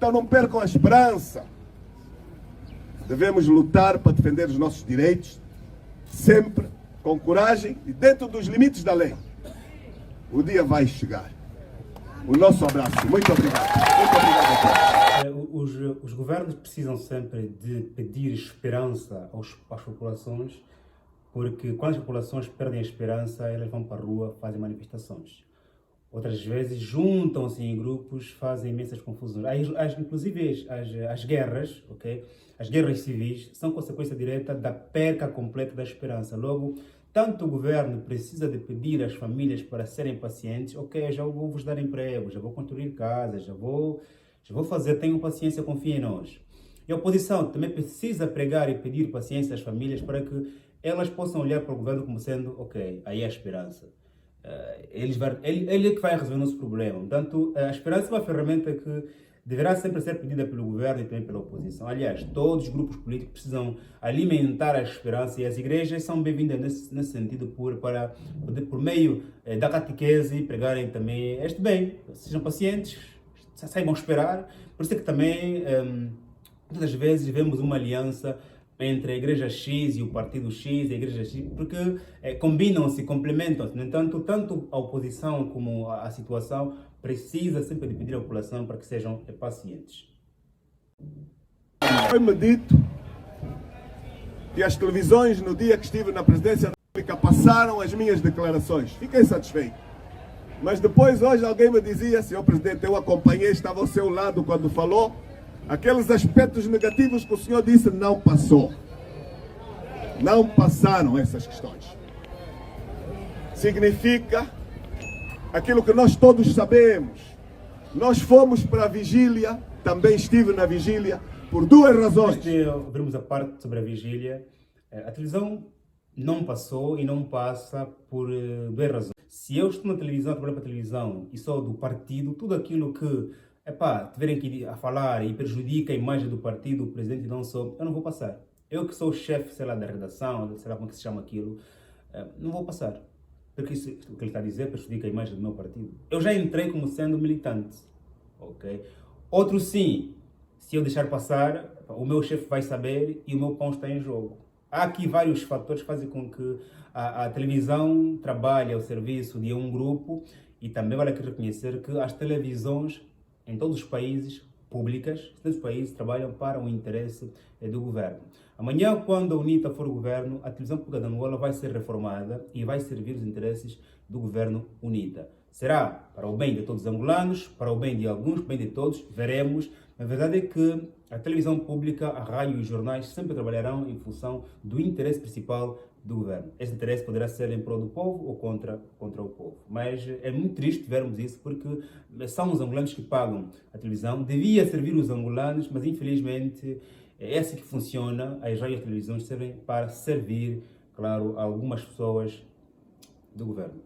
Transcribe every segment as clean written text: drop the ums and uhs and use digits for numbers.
Então não percam a esperança. Devemos lutar para defender os nossos direitos, sempre com coragem e dentro dos limites da lei. O dia vai chegar. O nosso abraço. Muito obrigado. Muito obrigado a todos. Os governos precisam sempre de pedir esperança às populações, porque quando as populações perdem a esperança, elas vão para a rua, fazem manifestações. Outras vezes juntam-se em grupos, fazem imensas confusões. Inclusive as guerras, ok? As guerras civis são consequência direta da perca completa da esperança. Logo, tanto o governo precisa de pedir às famílias para serem pacientes, ok, já vou vos dar emprego, já vou construir casas, já vou fazer, tenham paciência, confiem em nós. E a oposição também precisa pregar e pedir paciência às famílias para que elas possam olhar para o governo como sendo, ok, aí é a esperança. Ele é que vai resolver o nosso problema. Portanto, a esperança é uma ferramenta que deverá sempre ser pedida pelo governo e também pela oposição. Aliás, todos os grupos políticos precisam alimentar a esperança e as igrejas são bem-vindas nesse sentido por meio da catequese pregarem também este bem. Sejam pacientes, saibam esperar. Por isso é que também, muitas vezes, vemos uma aliança entre a Igreja X e o Partido X e a Igreja X, porque combinam-se, complementam-se. No entanto, tanto a oposição como a situação precisa sempre de pedir à população para que sejam pacientes. Foi-me dito que as televisões, no dia que estive na Presidência da República, passaram as minhas declarações. Fiquei satisfeito. Mas depois, hoje, alguém me dizia, Senhor Presidente, eu acompanhei, estava ao seu lado quando falou, aqueles aspectos negativos que o senhor disse não passou. Não passaram essas questões. Significa aquilo que nós todos sabemos. Nós fomos para a vigília, também estive na vigília, por duas razões. Antes de ouvirmos a parte sobre a vigília, a televisão não passou e não passa por duas razões. Se eu estou na televisão, trabalho para a televisão e sou do partido, tudo aquilo que tiverem que ir a falar e prejudica a imagem do partido, o presidente não sou, eu não vou passar. Eu que sou o chefe, sei lá, da redação, sei lá como é que se chama aquilo, não vou passar. Porque isso, o que ele está a dizer prejudica a imagem do meu partido. Eu já entrei como sendo militante, ok? Outro sim, se eu deixar passar, o meu chefe vai saber e o meu pão está em jogo. Há aqui vários fatores que fazem com que a televisão trabalhe ao serviço de um grupo e também vale aqui reconhecer que as televisões em todos os países públicas, todos os países trabalham para o interesse do governo. Amanhã, quando a UNITA for o governo, a televisão pública de Angola vai ser reformada e vai servir os interesses do governo UNITA. Será para o bem de todos os angolanos, para o bem de alguns, para o bem de todos, veremos. A verdade é que a televisão pública, a rádio e os jornais sempre trabalharão em função do interesse principal do governo. Este interesse poderá ser em prol do povo ou contra o povo. Mas é muito triste vermos isso porque são os angolanos que pagam a televisão. Devia servir os angolanos, mas infelizmente é assim que funciona. As rádios e televisões servem para servir, claro, a algumas pessoas do governo.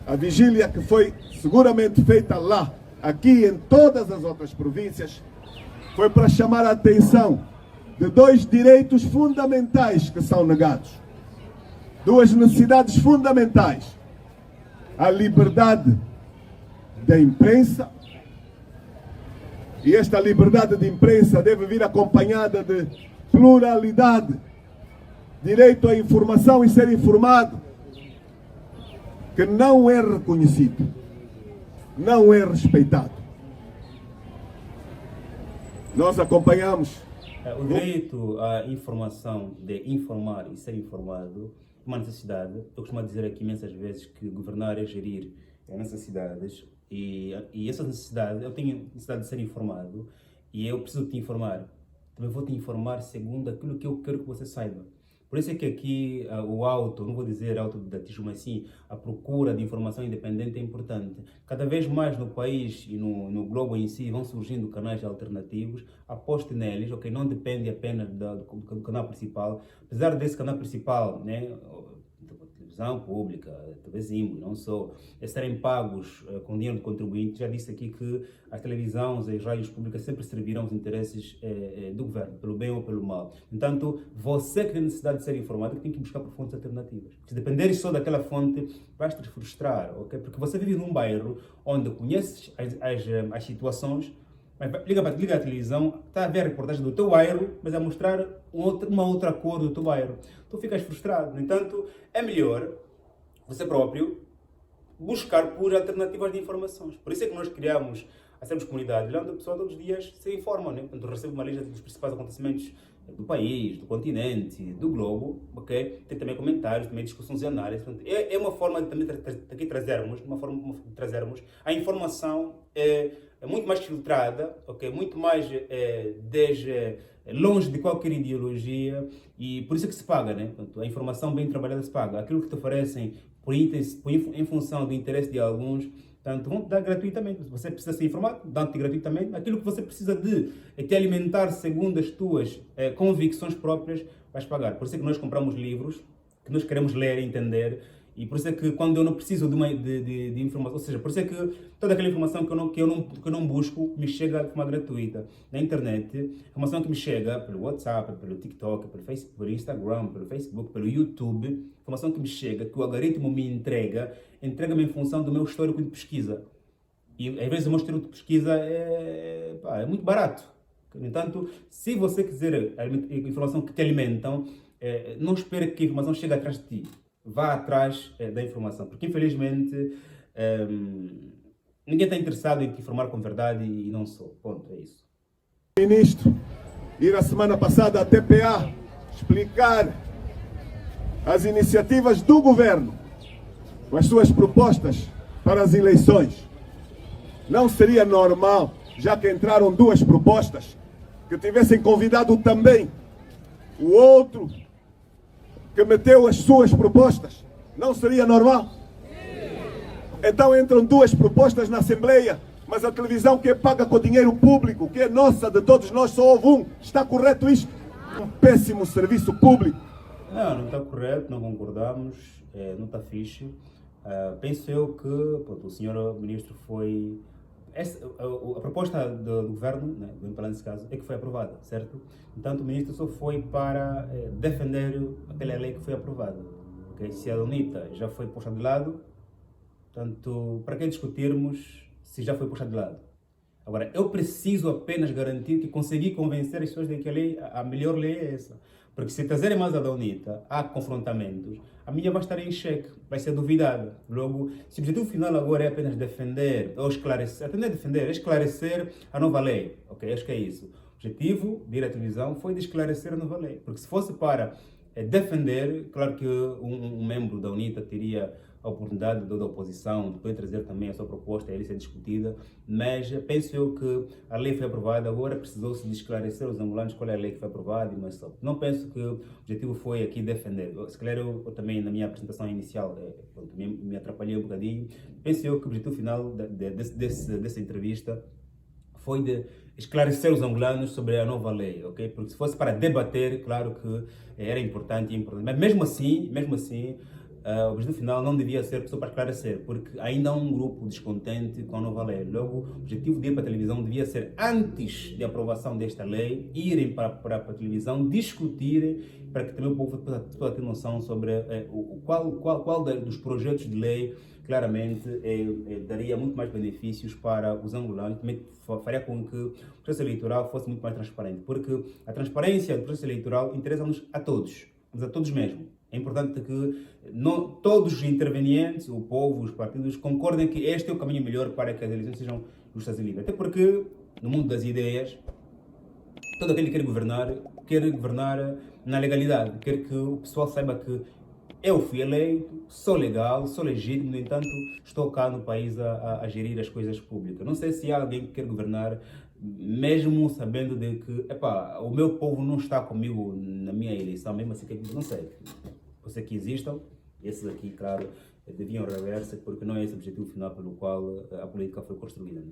A vigília que foi seguramente feita lá, aqui e em todas as outras províncias, foi para chamar a atenção de dois direitos fundamentais que são negados. Duas necessidades fundamentais. A liberdade da imprensa. E esta liberdade de imprensa deve vir acompanhada de pluralidade. Direito à informação e ser informado. Que não é reconhecido. Não é respeitado. Nós acompanhamos. O direito à informação, de informar e ser informado, é uma necessidade. Eu costumo dizer aqui imensas vezes que governar é gerir necessidades e essa necessidade, eu tenho necessidade de ser informado e eu preciso te informar. Também vou te informar segundo aquilo que eu quero que você saiba. Por isso é que aqui não vou dizer autodidatismo, mas sim a procura de informação independente é importante. Cada vez mais no país e no globo em si vão surgindo canais alternativos, aposte neles, ok? Não depende apenas do canal principal. Apesar desse canal principal, né, televisão pública, TV Zimbo, não só, serem pagos com dinheiro de contribuinte, já disse aqui que as televisões e as rádios públicas sempre servirão os interesses do governo, pelo bem ou pelo mal. Entanto, você que tem necessidade de ser informado, tem que buscar por fontes alternativas. Se dependeres só daquela fonte, vais te frustrar, ok? Porque você vive num bairro onde conheces as situações, Mas liga a televisão, está a ver a reportagem do teu bairro, mas a mostrar uma outra cor do teu bairro. Tu ficas frustrado. No entanto, é melhor você próprio buscar por alternativas de informações. Por isso é que nós criamos a Sermos Comunidade, onde a pessoa todos os dias se informa, né? Quando recebe uma lista dos principais acontecimentos do país, do continente, do globo, ok? Tem também comentários, também discussões e análises. É uma forma de também aqui trazermos, a informação é muito mais filtrada, ok? Muito mais longe de qualquer ideologia, e por isso é que se paga, né? Portanto, a informação bem trabalhada se paga. Aquilo que te oferecem em função do interesse de alguns, portanto, vão te dar gratuitamente. Se você precisa ser informado, dão-te gratuitamente. Aquilo que você precisa de te alimentar segundo as tuas convicções próprias, vais pagar. Por isso é que nós compramos livros que nós queremos ler e entender. E por isso é que quando eu não preciso de informação, ou seja, por isso é que toda aquela informação que eu não busco me chega de forma gratuita. Na internet, a informação que me chega pelo WhatsApp, pelo TikTok, pelo Facebook, pelo Instagram, pelo Facebook, pelo YouTube, a informação que me chega, que o algoritmo me entrega-me em função do meu histórico de pesquisa. E às vezes o meu histórico de pesquisa é muito barato. No entanto, se você quiser a informação que te alimentam, não espere que a informação chegue atrás de ti. Vá atrás da informação, porque infelizmente ninguém está interessado em te informar com verdade e não sou. Ponto, é isso. Ministro, ir a semana passada à TPA explicar as iniciativas do governo, com as suas propostas para as eleições. Não seria normal, já que entraram duas propostas, que tivessem convidado também o outro que meteu as suas propostas? Não seria normal? Então entram duas propostas na Assembleia, mas a televisão que é paga com dinheiro público, que é nossa, de todos nós, só houve um. Está correto isto? Um péssimo serviço público. Não está correto, não concordamos, não está fixe. Penso eu que o senhor ministro foi... a proposta do governo, né, do MPLA nesse caso, é que foi aprovada, certo? Portanto, o ministro só foi para defender aquela lei que foi aprovada. Okay? Se a UNITA já foi posta de lado, portanto, para que discutirmos se já foi posta de lado? Agora, eu preciso apenas garantir que consegui convencer as pessoas de que a melhor lei é essa. Porque se trazerem mais a da UNITA, há confrontamentos, a minha vai estar em xeque, vai ser duvidada. Logo, se o objetivo final agora é apenas defender, ou esclarecer, até não é defender, é esclarecer a nova lei. Ok, acho que é isso. O objetivo de ir à televisão foi de esclarecer a nova lei. Porque se fosse para defender, claro que um membro da UNITA teria a oportunidade da oposição de poder trazer também a sua proposta, ele ser discutida, mas penso eu que a lei foi aprovada, agora precisou-se de esclarecer os angolanos qual é a lei que foi aprovada, mas só. Não penso que o objetivo foi aqui defender. Se calhar eu também na minha apresentação inicial me atrapalhei um bocadinho. Penso eu que o objetivo final dessa entrevista foi de esclarecer os angolanos sobre a nova lei, ok? Porque se fosse para debater, claro que era importante, mas mesmo assim, o objetivo final não devia ser só para esclarecer, porque ainda há um grupo descontente com a nova lei. Logo, o objetivo de ir para a televisão devia ser, antes de aprovação desta lei, irem para a televisão, discutirem, para que também o povo possa ter noção sobre qual dos projetos de lei claramente daria muito mais benefícios para os angolanos, também faria com que o processo eleitoral fosse muito mais transparente, porque a transparência do processo eleitoral interessa-nos a todos, mas a todos mesmo. É importante que todos os intervenientes, o povo, os partidos, concordem que este é o caminho melhor para que as eleições sejam justas e livres. Até porque, no mundo das ideias, todo aquele que quer governar na legalidade, quer que o pessoal saiba que eu fui eleito, sou legal, sou legítimo, no entanto, estou cá no país a gerir as coisas públicas. Não sei se há alguém que quer governar mesmo sabendo de que o meu povo não está comigo na minha eleição, mesmo assim, não sei. Pode ser que existam, esses aqui, claro, deviam rever-se, porque não é esse o objetivo final pelo qual a política foi construída.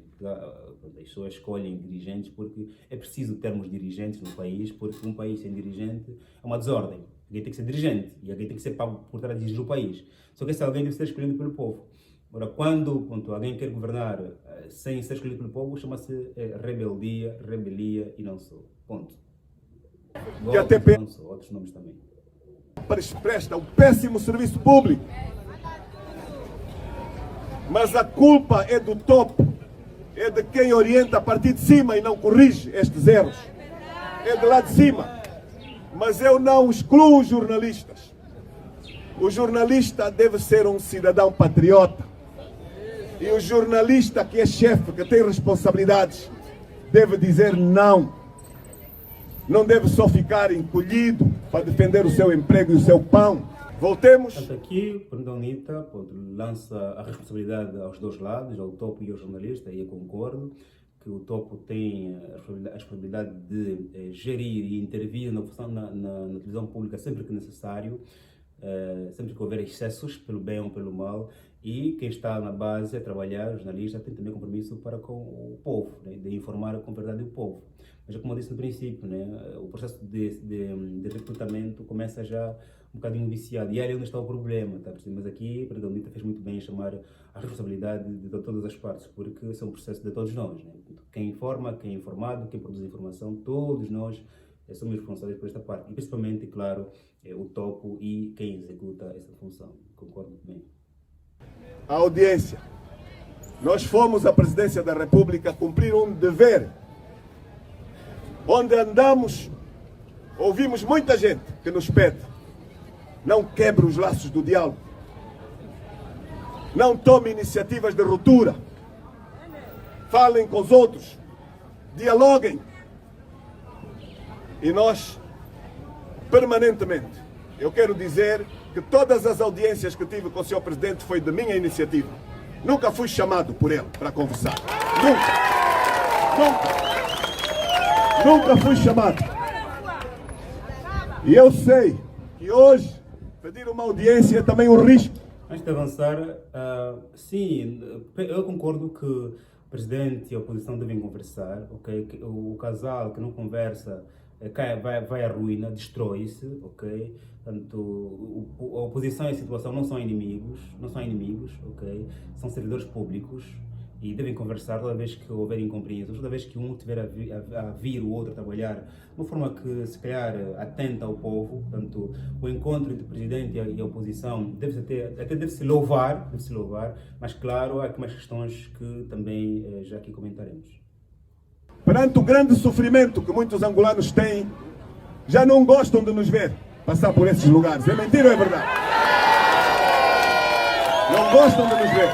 As pessoas escolhem dirigentes porque é preciso termos dirigentes no país, porque um país sem dirigente é uma desordem. Alguém tem que ser dirigente e alguém tem que ser pago por estar a dirigir o país. Só que esse alguém deve ser escolhido pelo povo. Agora, quando alguém quer governar sem ser escolhido pelo povo, chama-se rebelia e não sou. Ponto. Que a TPA não sou, outros nomes também. Presta um péssimo serviço público. Mas a culpa é do topo. é de quem orienta a partir de cima e não corrige estes erros. É de lá de cima. Mas eu não excluo os jornalistas. O jornalista deve ser um cidadão patriota. E o jornalista que é chefe, que tem responsabilidades, deve dizer não. Não deve só ficar encolhido para defender o seu emprego e o seu pão. Voltemos. Portanto, aqui, o Presidente da UNITA lança a responsabilidade aos dois lados, ao topo e ao jornalista, e eu concordo que o topo tem a responsabilidade de gerir e intervir na televisão pública sempre que necessário, sempre que houver excessos, pelo bem ou pelo mal, e quem está na base a trabalhar, o jornalista, tem também compromisso para com o povo, né, de informar com verdade o povo. Mas como eu disse no princípio, né, o processo de recrutamento começa já um bocadinho viciado. E é ali onde está o problema, tá? Mas aqui o Presidente da UNITA fez muito bem em chamar a responsabilidade de todas as partes, porque são um processo de todos nós. Né? Quem informa, quem é informado, quem produz informação, todos nós somos responsáveis por esta parte. E principalmente, claro, o topo e quem executa essa função. Concordo muito bem. A audiência. Nós fomos à Presidência da República cumprir um dever. Onde andamos, ouvimos muita gente que nos pede: não quebre os laços do diálogo, não tome iniciativas de ruptura, falem com os outros, dialoguem. E nós, permanentemente, eu quero dizer que todas as audiências que tive com o Sr. Presidente foi de minha iniciativa. Nunca fui chamado por ele para conversar. Nunca fui chamado. E eu sei que hoje pedir uma audiência é também um risco. Antes de avançar, sim, eu concordo que o Presidente e a oposição devem conversar, ok? O casal que não conversa vai à ruína, destrói-se, ok? Portanto, a oposição e a situação não são inimigos, ok? São servidores públicos e devem conversar toda vez que houver incompreensões, toda vez que um tiver a vir o outro a trabalhar de uma forma que, se calhar, atenta ao povo. Portanto, o encontro entre o Presidente e a oposição deve-se louvar, mas, claro, há aqui mais questões que também já aqui comentaremos. Perante o grande sofrimento que muitos angolanos têm, já não gostam de nos ver passar por esses lugares. É mentira ou é verdade? Não gostam de nos ver.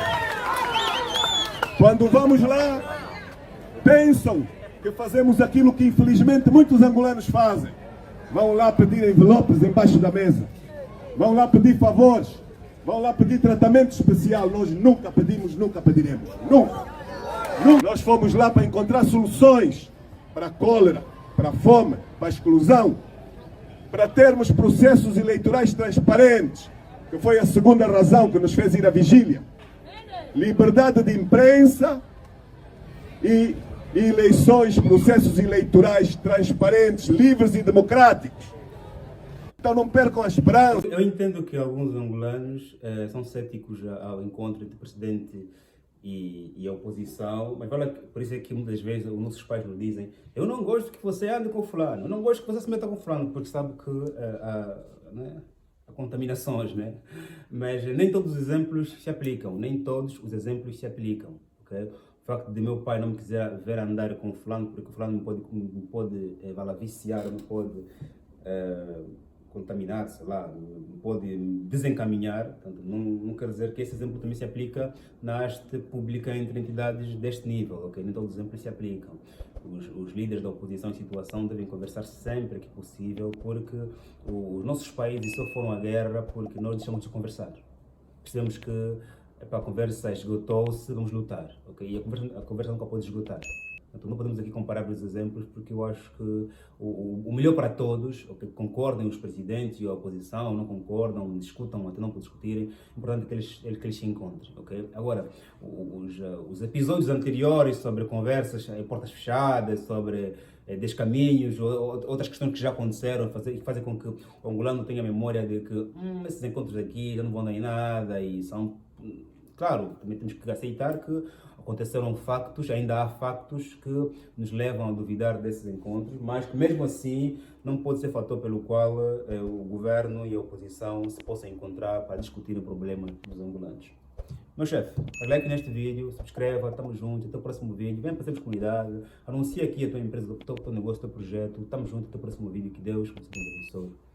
Quando vamos lá, pensam que fazemos aquilo que infelizmente muitos angolanos fazem. Vão lá pedir envelopes embaixo da mesa. Vão lá pedir favores. Vão lá pedir tratamento especial. Nós nunca pedimos, nunca pediremos. Nunca. Nós fomos lá para encontrar soluções para a cólera, para a fome, para a exclusão, para termos processos eleitorais transparentes, que foi a segunda razão que nos fez ir à vigília. Liberdade de imprensa e eleições, processos eleitorais transparentes, livres e democráticos. Então não percam a esperança. Eu entendo que alguns angolanos são céticos ao encontro entre o Presidente e a oposição, mas por isso é que muitas vezes os nossos pais nos dizem: eu não gosto que você ande com fulano, eu não gosto que você se meta com fulano, porque sabe que há contaminações, né? Mas nem todos os exemplos se aplicam, ok? O facto de meu pai não me quiser ver andar com fulano, porque o fulano me pode viciar, me pode contaminar, sei lá, pode desencaminhar. Portanto, não quer dizer que esse exemplo também se aplica na haste pública entre entidades deste nível, ok? Nem todos os exemplos se aplicam. Os líderes da oposição em situação devem conversar sempre que possível, porque os nossos países só foram à guerra porque nós deixamos de conversar. Percebemos que a conversa esgotou-se, vamos lutar, ok? E a conversa nunca pode esgotar. Então, não podemos aqui comparar os exemplos, porque eu acho que o melhor para todos, okay, concordem os presidentes e a oposição, não concordam, discutam até não por discutirem, o importante é que eles se encontrem. Okay? Agora, os episódios anteriores sobre conversas em portas fechadas, sobre descaminhos, outras questões que já aconteceram, fazem com que o angolano tenha memória de que esses encontros aqui já não vão dar em nada e são... Claro, também temos que aceitar que aconteceram factos, ainda há factos que nos levam a duvidar desses encontros, mas que mesmo assim não pode ser fator pelo qual o governo e a oposição se possam encontrar para discutir o problema dos angolanos. Meu chefe, like neste vídeo, subscreva, estamos juntos, até o próximo vídeo. Vem para sermos comunidade, anuncia aqui a tua empresa, o teu negócio, o teu projeto. Estamos juntos, até o próximo vídeo. Que Deus nos abençoe.